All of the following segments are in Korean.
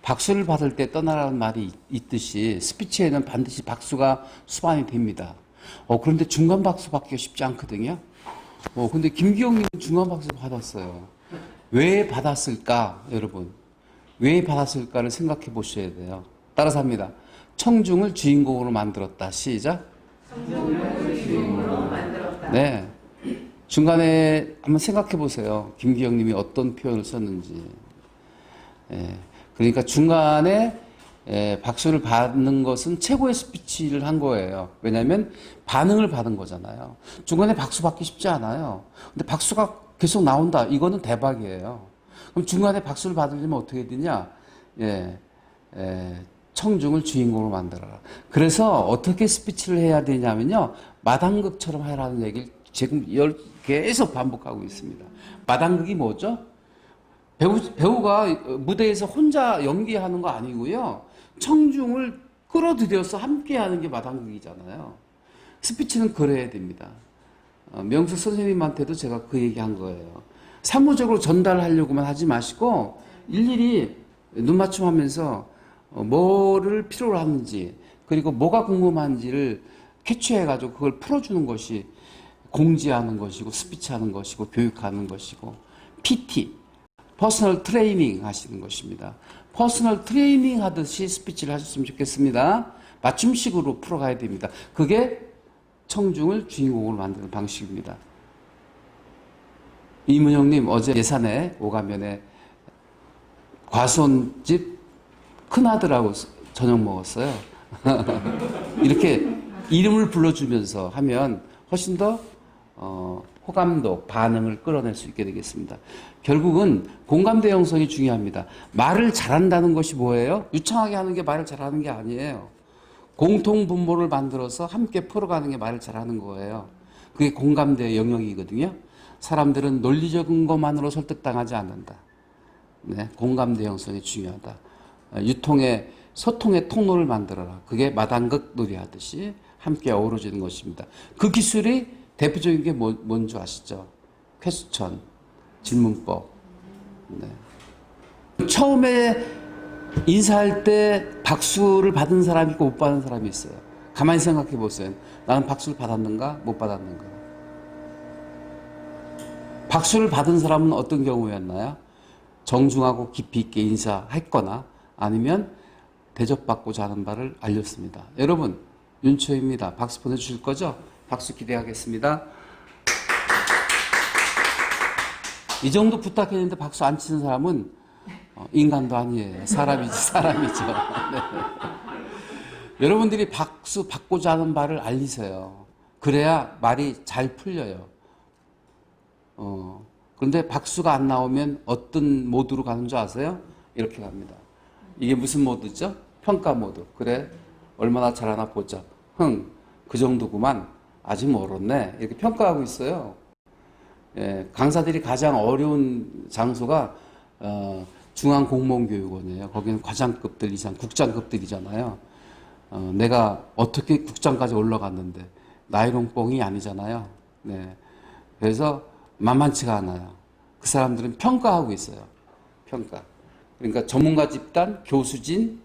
박수를 받을 때 떠나라는 말이 있듯이 스피치에는 반드시 박수가 수반이 됩니다. 그런데 중간 박수 받기가 쉽지 않거든요. 근데 김기영님은 중간 박수 받았어요. 왜 받았을까, 여러분? 왜 받았을까를 생각해 보셔야 돼요. 따라서 합니다. 청중을 주인공으로 만들었다. 시작. 청중을 주인공으로 만들었다. 네. 중간에 한번 생각해 보세요. 김기영님이 어떤 표현을 썼는지. 예. 그러니까 중간에 박수를 받는 것은 최고의 스피치를 한 거예요. 왜냐하면 반응을 받은 거잖아요. 중간에 박수 받기 쉽지 않아요. 근데 박수가 계속 나온다. 이거는 대박이에요. 그럼 중간에 박수를 받으려면 어떻게 되냐? 청중을 주인공으로 만들어라. 그래서 어떻게 스피치를 해야 되냐면요. 마당극처럼 하라는 얘기를 지금 계속 반복하고 있습니다. 마당극이 뭐죠? 배우가 무대에서 혼자 연기하는 거 아니고요. 청중을 끌어들여서 함께 하는 게 마당극이잖아요. 스피치는 그래야 됩니다. 명수 선생님한테도 제가 그 얘기 한 거예요. 사무적으로 전달하려고만 하지 마시고 일일이 눈맞춤하면서 뭐를 필요로 하는지 그리고 뭐가 궁금한지를 캐치해가지고 그걸 풀어주는 것이 공지하는 것이고 스피치하는 것이고 교육하는 것이고 PT 퍼스널 트레이닝 하시는 것입니다. 퍼스널 트레이닝 하듯이 스피치를 하셨으면 좋겠습니다. 맞춤식으로 풀어가야 됩니다. 그게 청중을 주인공으로 만드는 방식입니다. 이문영님 어제 예산에 오가면에 과수원집 큰아들하고 저녁 먹었어요. 이렇게 이름을 불러주면서 하면 훨씬 더 호감도, 반응을 끌어낼 수 있게 되겠습니다. 결국은 공감대 형성이 중요합니다. 말을 잘한다는 것이 뭐예요? 유창하게 하는 게 말을 잘하는 게 아니에요. 공통 분모를 만들어서 함께 풀어가는 게 말을 잘하는 거예요. 그게 공감대 영역이거든요. 사람들은 논리적인 것만으로 설득당하지 않는다. 네, 공감대 형성이 중요하다. 유통의 소통의 통로를 만들어라. 그게 마당극 놀이하듯이 함께 어우러지는 것입니다. 그 기술이 대표적인 게 뭔지 아시죠? 퀘스천, 질문법. 네. 처음에 인사할 때 박수를 받은 사람이 있고 못 받은 사람이 있어요. 가만히 생각해 보세요. 나는 박수를 받았는가? 못 받았는가? 박수를 받은 사람은 어떤 경우였나요? 정중하고 깊이 있게 인사했거나 아니면 대접받고자 하는 바를 알렸습니다. 여러분, 윤초입니다. 박수 보내주실 거죠? 박수 기대하겠습니다. 이 정도 부탁했는데 박수 안 치는 사람은 인간도 아니에요. 사람이죠. 네. 여러분들이 박수 받고자 하는 바를 알리세요. 그래야 말이 잘 풀려요. 그런데 박수가 안 나오면 어떤 모드로 가는 줄 아세요? 이렇게 갑니다. 이게 무슨 모드죠? 평가 모드. 그래, 얼마나 잘하나 보자. 그 정도구만. 아직 멀었네. 이렇게 평가하고 있어요. 강사들이 가장 어려운 장소가 중앙공무원교육원이에요. 거기는 과장급들 이상, 국장급들이잖아요. 내가 어떻게 국장까지 올라갔는데 나이롱뽕이 아니잖아요. 네. 그래서 만만치가 않아요. 그 사람들은 평가하고 있어요. 평가. 그러니까 전문가 집단, 교수진,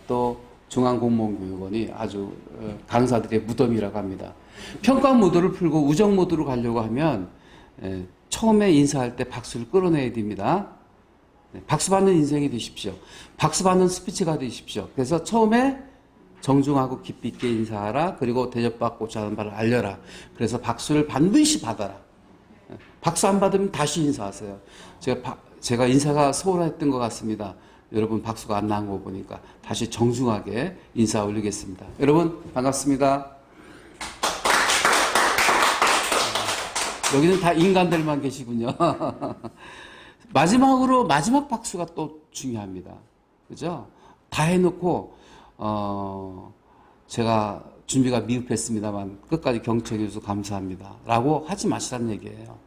또 중앙공무원교육원이 아주 강사들의 무덤이라고 합니다. 평가 모드를 풀고 우정 모드로 가려고 하면 처음에 인사할 때 박수를 끌어내야 됩니다. 박수 받는 인생이 되십시오. 박수 받는 스피치가 되십시오. 그래서 처음에 정중하고 깊이 있게 인사하라. 그리고 대접받고자 하는 바를 알려라. 그래서 박수를 반드시 받아라. 박수 안 받으면 다시 인사하세요. 제가 인사가 소홀했던 것 같습니다. 여러분 박수가 안 나온 거 보니까 다시 정중하게 인사 올리겠습니다. 여러분 반갑습니다. 여기는 다 인간들만 계시군요. 마지막으로 마지막 박수가 또 중요합니다. 그죠? 다 해놓고 제가 준비가 미흡했습니다만 끝까지 경청해 주셔서 감사합니다. 라고 하지 마시라는 얘기예요.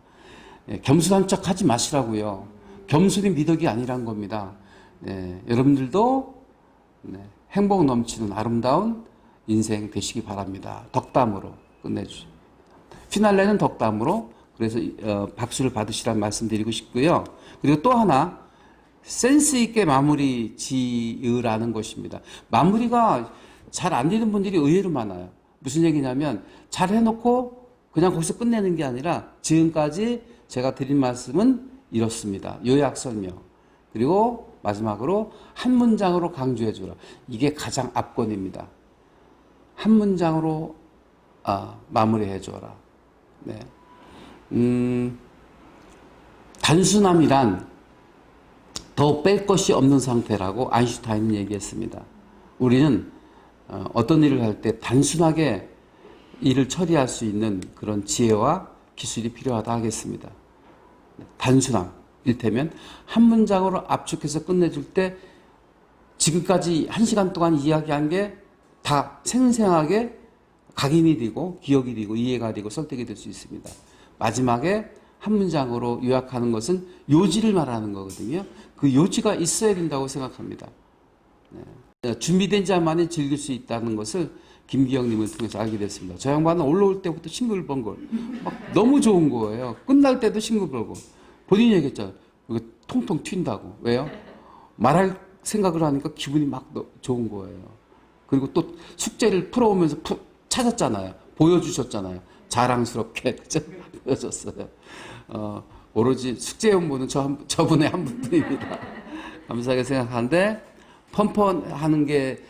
겸손한 척 하지 마시라고요. 겸손이 미덕이 아니란 겁니다. 여러분들도 행복 넘치는 아름다운 인생 되시기 바랍니다. 덕담으로 끝내주세요. 피날레는 덕담으로. 그래서 박수를 받으시라는 말씀 드리고 싶고요. 그리고 또 하나 센스 있게 마무리 지으라는 것입니다. 마무리가 잘 안 되는 분들이 의외로 많아요. 무슨 얘기냐면 잘 해놓고 그냥 거기서 끝내는 게 아니라 지금까지 제가 드린 말씀은 이렇습니다. 요약 설명. 그리고 마지막으로 한 문장으로 강조해 주라. 이게 가장 압권입니다. 한 문장으로 마무리해 줘라. 네. 단순함이란 더 뺄 것이 없는 상태라고 아인슈타인은 얘기했습니다. 우리는 어떤 일을 할 때 단순하게 일을 처리할 수 있는 그런 지혜와 기술이 필요하다 하겠습니다. 단순함. 일테면 한 문장으로 압축해서 끝내줄 때 지금까지 1시간 동안 이야기한 게 다 생생하게 각인이 되고 기억이 되고 이해가 되고 설득이 될 수 있습니다. 마지막에 한 문장으로 요약하는 것은 요지를 말하는 거거든요. 그 요지가 있어야 된다고 생각합니다. 네. 준비된 자만이 즐길 수 있다는 것을 김기영님을 통해서 알게 됐습니다. 저 양반은 올라올 때부터 싱글벙글 막 너무 좋은 거예요. 끝날 때도 싱글벙글. 본인이 얘기했잖아요. 이거 통통 튄다고. 왜요? 말할 생각을 하니까 기분이 막 좋은 거예요. 그리고 또 숙제를 풀어오면서 찾았잖아요. 보여주셨잖아요. 자랑스럽게 그죠? 보여줬어요. 오로지 숙제 업무는 저분의 한 분뿐입니다. 감사하게 생각하는데 펀펀하는 게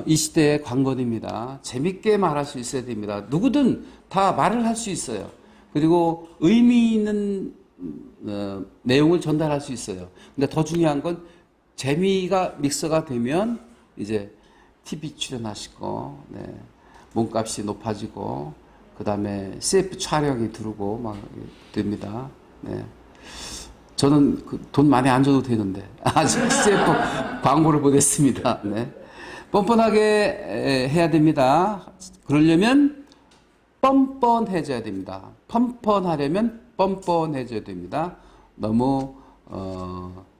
이 시대의 관건입니다. 재밌게 말할 수 있어야 됩니다. 누구든 다 말을 할 수 있어요. 그리고 의미 있는 내용을 전달할 수 있어요. 근데 더 중요한 건 재미가 믹서가 되면 이제 TV 출연하시고, 네, 몸값이 높아지고, 그 다음에 CF 촬영이 들어오고 막 됩니다. 네. 저는 돈 많이 안 줘도 되는데 아직 CF 광고를 보냈습니다. 네. 뻔뻔하게 해야 됩니다. 그러려면 뻔뻔해져야 됩니다. 뻔뻔하려면 뻔뻔해져야 됩니다. 너무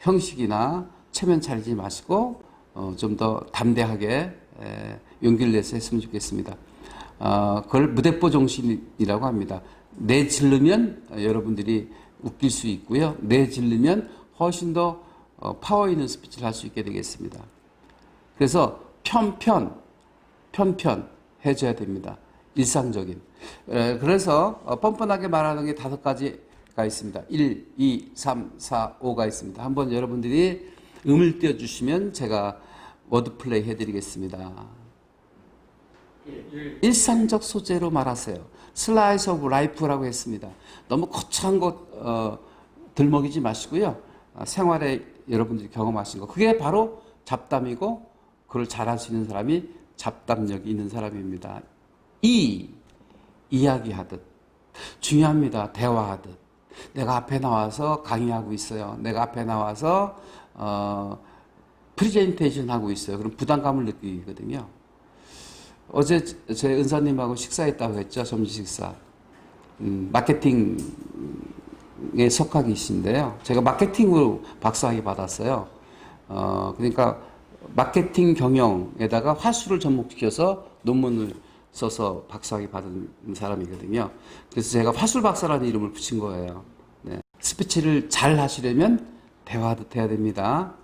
형식이나 체면 차리지 마시고 좀 더 담대하게 용기를 내서 했으면 좋겠습니다. 그걸 무대뽀 정신이라고 합니다. 내지르면 여러분들이 웃길 수 있고요. 내지르면 훨씬 더 파워 있는 스피치를 할 수 있게 되겠습니다. 그래서 편편 해줘야 됩니다. 일상적인. 그래서 뻔뻔하게 말하는 게 5가지가 있습니다. 1, 2, 3, 4, 5가 있습니다. 한번 여러분들이 음을 띄워주시면 제가 워드플레이 해드리겠습니다. 일상적 소재로 말하세요. 슬라이스 오브 라이프라고 했습니다. 너무 거창한 것 들먹이지 마시고요. 생활에 여러분들이 경험하신 거. 그게 바로 잡담이고 그걸 잘할 수 있는 사람이 잡담력이 있는 사람입니다. 이야기하듯. 중요합니다. 대화하듯. 내가 앞에 나와서 강의하고 있어요. 내가 앞에 나와서 프레젠테이션 하고 있어요. 그럼 부담감을 느끼거든요. 어제 제 은사님하고 식사했다고 했죠. 점심 식사. 마케팅에 속학이신데요. 제가 마케팅으로 박사학위 받았어요. 그러니까 마케팅 경영에다가 화술을 접목시켜서 논문을 써서 박사학위 받은 사람이거든요. 그래서 제가 화술 박사라는 이름을 붙인 거예요. 네. 스피치를 잘 하시려면 대화도 해야 됩니다.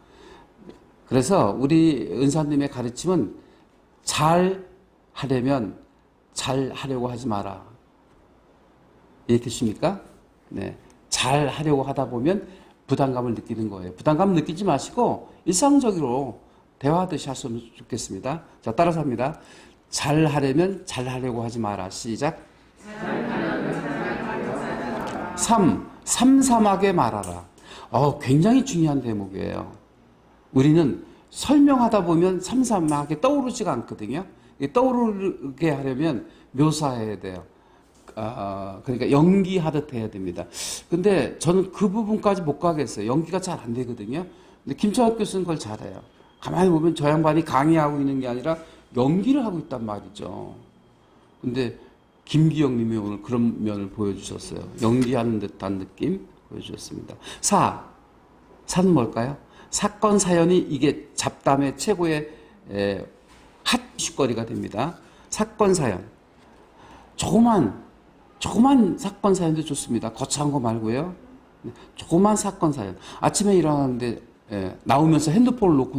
그래서 우리 은사님의 가르침은 잘 하려면 잘 하려고 하지 마라. 이해되십니까? 네. 잘 하려고 하다 보면 부담감을 느끼는 거예요. 부담감 느끼지 마시고 일상적으로 대화하듯이 하시면 좋겠습니다. 자, 따라서 합니다. 잘 하려면 잘 하려고 하지 마라. 시작. 삼삼하게 말하라. 굉장히 중요한 대목이에요. 우리는 설명하다 보면 삼삼하게 떠오르지가 않거든요. 떠오르게 하려면 묘사해야 돼요. 그러니까 연기하듯 해야 됩니다. 근데 저는 그 부분까지 못 가겠어요. 연기가 잘 안 되거든요. 근데 김철학 교수는 그걸 잘해요. 가만히 보면 저 양반이 강의하고 있는 게 아니라 연기를 하고 있단 말이죠. 근데 김기영 님이 오늘 그런 면을 보여주셨어요. 연기하는 듯한 느낌 보여주셨습니다. 사는 뭘까요? 사건 사연이 이게 잡담의 최고의 핫 이슈거리가 됩니다. 사건 사연. 조그만 사건 사연도 좋습니다. 거창한 거 말고요. 조그만 사건 사연. 아침에 일어났는데 나오면서 핸드폰을 놓고